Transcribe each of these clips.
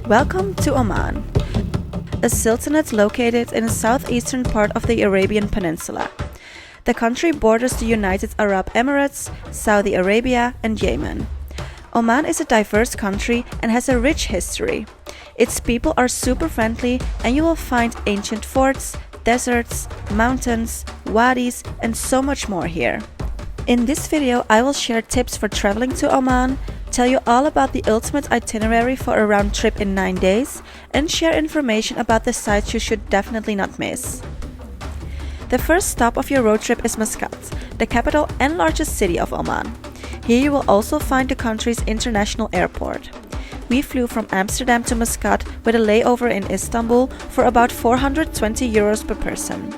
Welcome to Oman, a sultanate located in the southeastern part of the Arabian Peninsula. The country borders the United Arab Emirates, Saudi Arabia and Yemen. Oman is a diverse country and has a rich history. Its people are super friendly and you will find ancient forts, deserts, mountains, wadis and so much more here. In this video I will share tips for traveling to Oman, tell you all about the ultimate itinerary for a round trip in 9 days, and share information about the sites you should definitely not miss. The first stop of your road trip is Muscat, the capital and largest city of Oman. Here you will also find the country's international airport. We flew from Amsterdam to Muscat with a layover in Istanbul for about 420 euros per person.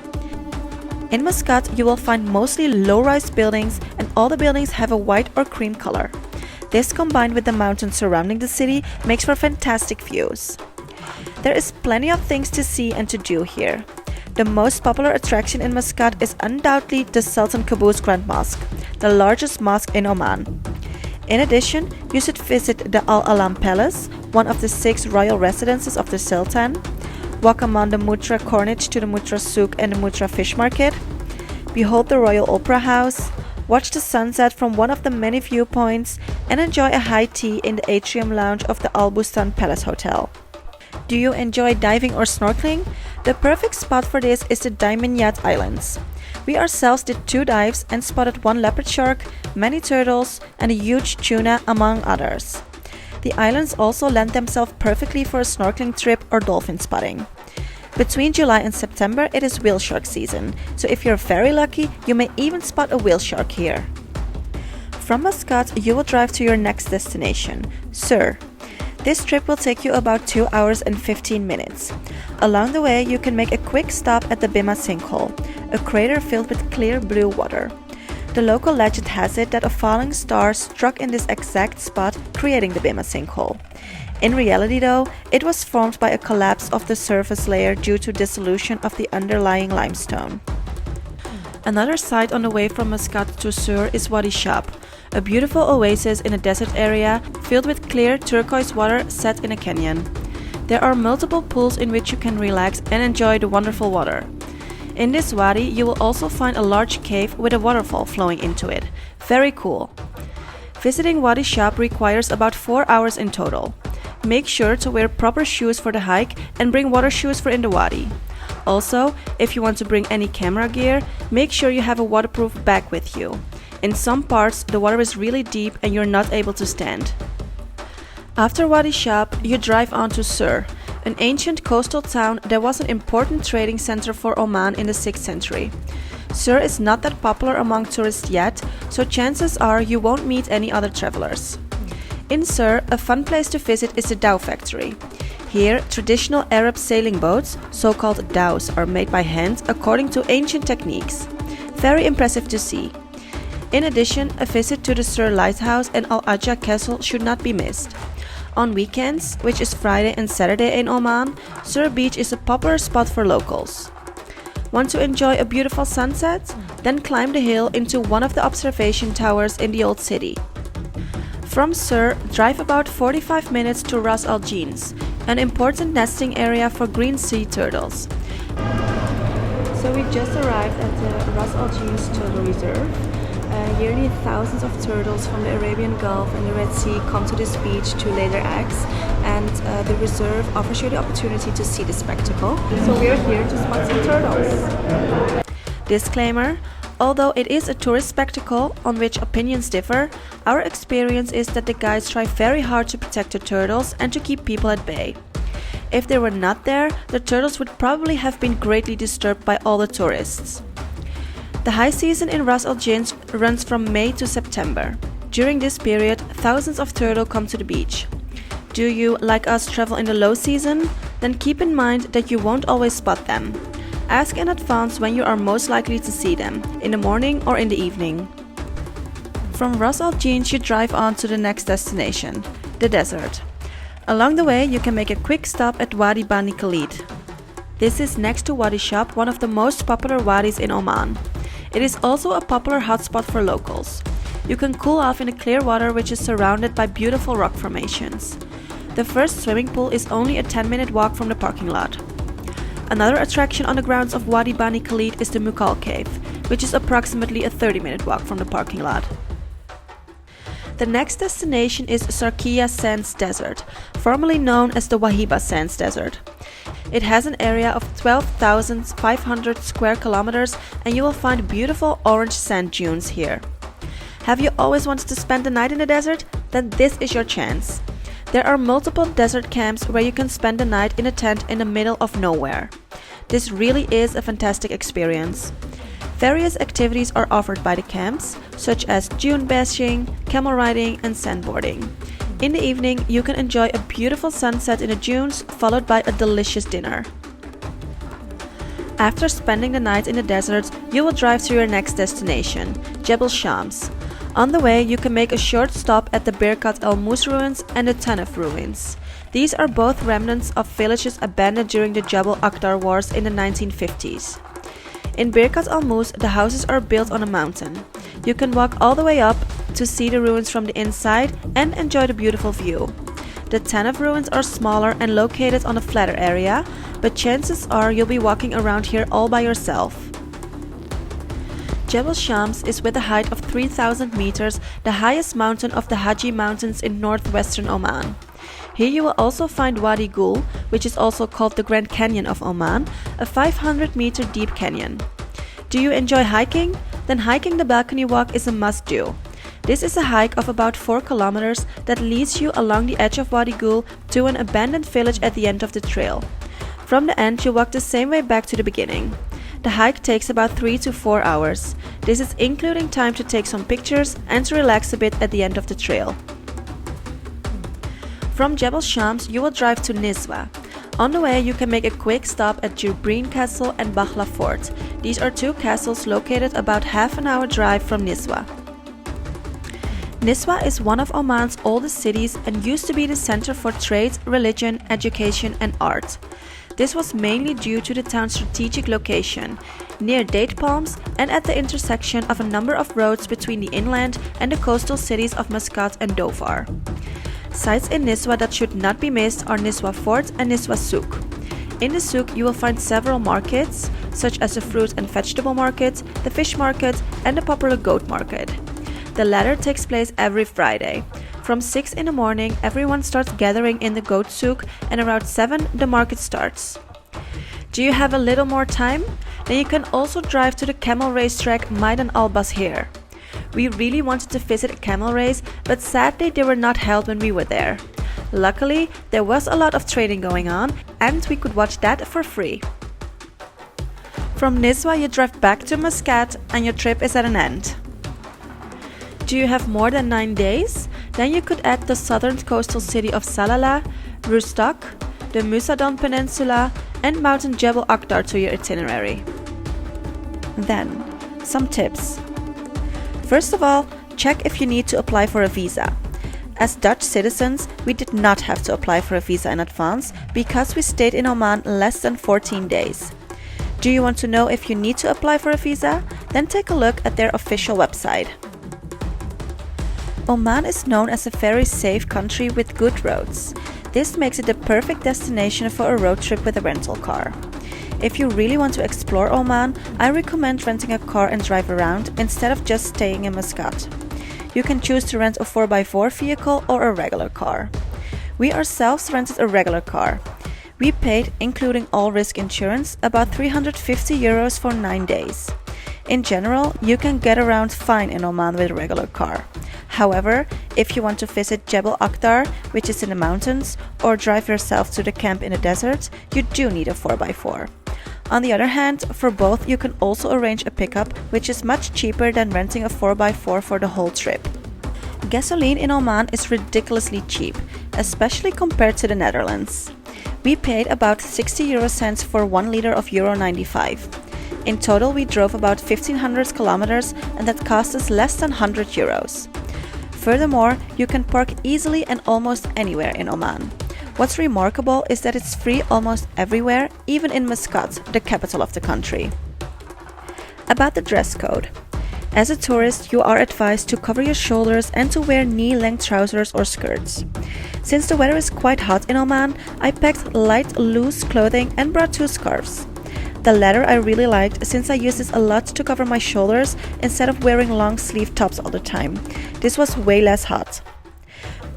In Muscat you will find mostly low-rise buildings and all the buildings have a white or cream color. This combined with the mountains surrounding the city makes for fantastic views. There is plenty of things to see and to do here. The most popular attraction in Muscat is undoubtedly the Sultan Qaboos Grand Mosque, the largest mosque in Oman. In addition, you should visit the Al Alam Palace, one of the 6 royal residences of the Sultan, walk among the Mutra Corniche to the Mutra Souk and the Mutra Fish Market, behold the Royal Opera House, watch the sunset from one of the many viewpoints, and enjoy a high tea in the atrium lounge of the Al Bustan Palace Hotel. Do you enjoy diving or snorkeling? The perfect spot for this is the Diamond Yacht Islands. We ourselves did 2 dives and spotted 1 leopard shark, many turtles, and a huge tuna among others. The islands also lend themselves perfectly for a snorkeling trip or dolphin spotting. Between July and September it is whale shark season, so if you're very lucky you may even spot a whale shark here. From Muscat you will drive to your next destination, Sur. This trip will take you about 2 hours and 15 minutes. Along the way you can make a quick stop at the Bimmah Sinkhole, a crater filled with clear blue water. The local legend has it that a falling star struck in this exact spot, creating the Bimmah Sinkhole. In reality though, it was formed by a collapse of the surface layer due to dissolution of the underlying limestone. Another site on the way from Muscat to Sur is Wadi Shab, a beautiful oasis in a desert area filled with clear turquoise water set in a canyon. There are multiple pools in which you can relax and enjoy the wonderful water. In this wadi you will also find a large cave with a waterfall flowing into it. Very cool. Visiting Wadi Shab requires about 4 hours in total. Make sure to wear proper shoes for the hike and bring water shoes for in the wadi. Also, if you want to bring any camera gear, make sure you have a waterproof bag with you. In some parts the water is really deep and you're not able to stand. After Wadi Shab, you drive on to Sur, an ancient coastal town that was an important trading center for Oman in the 6th century. Sur is not that popular among tourists yet, so chances are you won't meet any other travelers. In Sur, a fun place to visit is the dhow factory. Here, traditional Arab sailing boats, so-called dhows, are made by hand according to ancient techniques. Very impressive to see. In addition, a visit to the Sur Lighthouse and Al Ajah Castle should not be missed. On weekends, which is Friday and Saturday in Oman, Sur Beach is a popular spot for locals. Want to enjoy a beautiful sunset? Then climb the hill into one of the observation towers in the old city. From Sur, drive about 45 minutes to Ras Al Jinz, an important nesting area for green sea turtles. So we just arrived at the Ras Al Jinz Turtle Reserve. Yearly thousands of turtles from the Arabian Gulf and the Red Sea come to this beach to lay their eggs, and the reserve offers you the opportunity to see the spectacle. So we are here to spot some turtles. Disclaimer: although it is a tourist spectacle on which opinions differ, our experience is that the guides try very hard to protect the turtles and to keep people at bay. If they were not there, the turtles would probably have been greatly disturbed by all the tourists. The high season in Ras Al Jinz runs from May to September. During this period, thousands of turtle come to the beach. Do you, like us, travel in the low season? Then keep in mind that you won't always spot them. Ask in advance when you are most likely to see them, in the morning or in the evening. From Ras Al Jinz you drive on to the next destination, the desert. Along the way you can make a quick stop at Wadi Bani Khalid. This is next to Wadi Shab, one of the most popular wadis in Oman. It is also a popular hotspot for locals. You can cool off in the clear water which is surrounded by beautiful rock formations. The first swimming pool is only a 10-minute walk from the parking lot. Another attraction on the grounds of Wadi Bani Khalid is the Mughal Cave, which is approximately a 30-minute walk from the parking lot. The next destination is Sarkiya Sands Desert, formerly known as the Wahiba Sands Desert. It has an area of 12,500 square kilometers and you will find beautiful orange sand dunes here. Have you always wanted to spend the night in the desert? Then this is your chance. There are multiple desert camps where you can spend the night in a tent in the middle of nowhere. This really is a fantastic experience. Various activities are offered by the camps, such as dune bashing, camel riding and sandboarding. In the evening, you can enjoy a beautiful sunset in the dunes, followed by a delicious dinner. After spending the night in the desert, you will drive to your next destination, Jebel Shams. On the way, you can make a short stop at the Birkat Mouz ruins and the Tanuf ruins. These are both remnants of villages abandoned during the Jabal Akhdar Wars in the 1950s. In Birkat Mouz, the houses are built on a mountain. You can walk all the way up to see the ruins from the inside and enjoy the beautiful view. The Tanuf ruins are smaller and located on a flatter area, but chances are you'll be walking around here all by yourself. Jebel Shams is with a height of 3,000 meters, the highest mountain of the Haji Mountains in northwestern Oman. Here you will also find Wadi Gul, which is also called the Grand Canyon of Oman, a 500-meter deep canyon. Do you enjoy hiking? Then hiking the balcony walk is a must-do. This is a hike of about 4 kilometers that leads you along the edge of Wadi Gul to an abandoned village at the end of the trail. From the end, you walk the same way back to the beginning. The hike takes about 3 to 4 hours. This is including time to take some pictures and to relax a bit at the end of the trail. From Jebel Shams, you will drive to Nizwa. On the way, you can make a quick stop at Jibreen Castle and Bahla Fort. These are two castles located about half an hour drive from Nizwa. Nizwa is one of Oman's oldest cities and used to be the center for trade, religion, education and art. This was mainly due to the town's strategic location, near date palms and at the intersection of a number of roads between the inland and the coastal cities of Muscat and Dhofar. Sites in Nizwa that should not be missed are Nizwa Fort and Nizwa Souk. In the souk, you will find several markets, such as the fruit and vegetable market, the fish market and the popular goat market. The latter takes place every Friday. From 6 in the morning, everyone starts gathering in the goat souk and around 7 the market starts. Do you have a little more time? Then you can also drive to the camel racetrack Maidan Al Bashir. We really wanted to visit a camel race, but sadly they were not held when we were there. Luckily, there was a lot of training going on and we could watch that for free. From Nizwa you drive back to Muscat and your trip is at an end. Do you have more than 9 days? Then you could add the southern coastal city of Salalah, Rustak, the Arabian Peninsula and Mountain Jebel Akhdar to your itinerary. Then, some tips. First of all, check if you need to apply for a visa. As Dutch citizens, we did not have to apply for a visa in advance because we stayed in Oman less than 14 days. Do you want to know if you need to apply for a visa? Then take a look at their official website. Oman is known as a very safe country with good roads. This makes it the perfect destination for a road trip with a rental car. If you really want to explore Oman, I recommend renting a car and drive around instead of just staying in Muscat. You can choose to rent a 4x4 vehicle or a regular car. We ourselves rented a regular car. We paid, including all risk insurance, about €350 for 9 days. In general, you can get around fine in Oman with a regular car. However, if you want to visit Jebel Akhdar, which is in the mountains, or drive yourself to the camp in the desert, you do need a 4x4. On the other hand, for both you can also arrange a pickup, which is much cheaper than renting a 4x4 for the whole trip. Gasoline in Oman is ridiculously cheap, especially compared to the Netherlands. We paid about 60 euro cents for 1 liter of Euro 95. In total, we drove about 1,500 kilometers and that cost us less than 100 euros. Furthermore, you can park easily and almost anywhere in Oman. What's remarkable is that it's free almost everywhere, even in Muscat, the capital of the country. About the dress code. As a tourist, you are advised to cover your shoulders and to wear knee-length trousers or skirts. Since the weather is quite hot in Oman, I packed light, loose clothing and brought 2 scarves. The latter I really liked since I use this a lot to cover my shoulders instead of wearing long sleeve tops all the time. This was way less hot.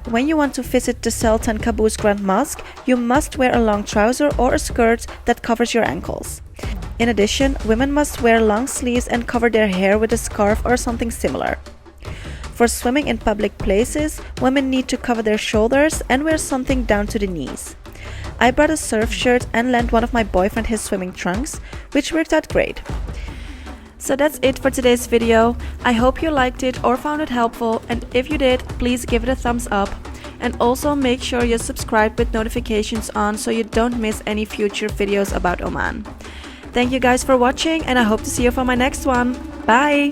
When you want to visit the Sultan Qaboos Grand Mosque, you must wear a long trouser or a skirt that covers your ankles. In addition, women must wear long sleeves and cover their hair with a scarf or something similar. For swimming in public places, women need to cover their shoulders and wear something down to the knees. I brought a surf shirt and lent one of my boyfriend his swimming trunks, which worked out great. So that's it for today's video. I hope you liked it or found it helpful, and if you did, please give it a thumbs up. And also make sure you're subscribed with notifications on so you don't miss any future videos about Oman. Thank you guys for watching, and I hope to see you for my next one. Bye!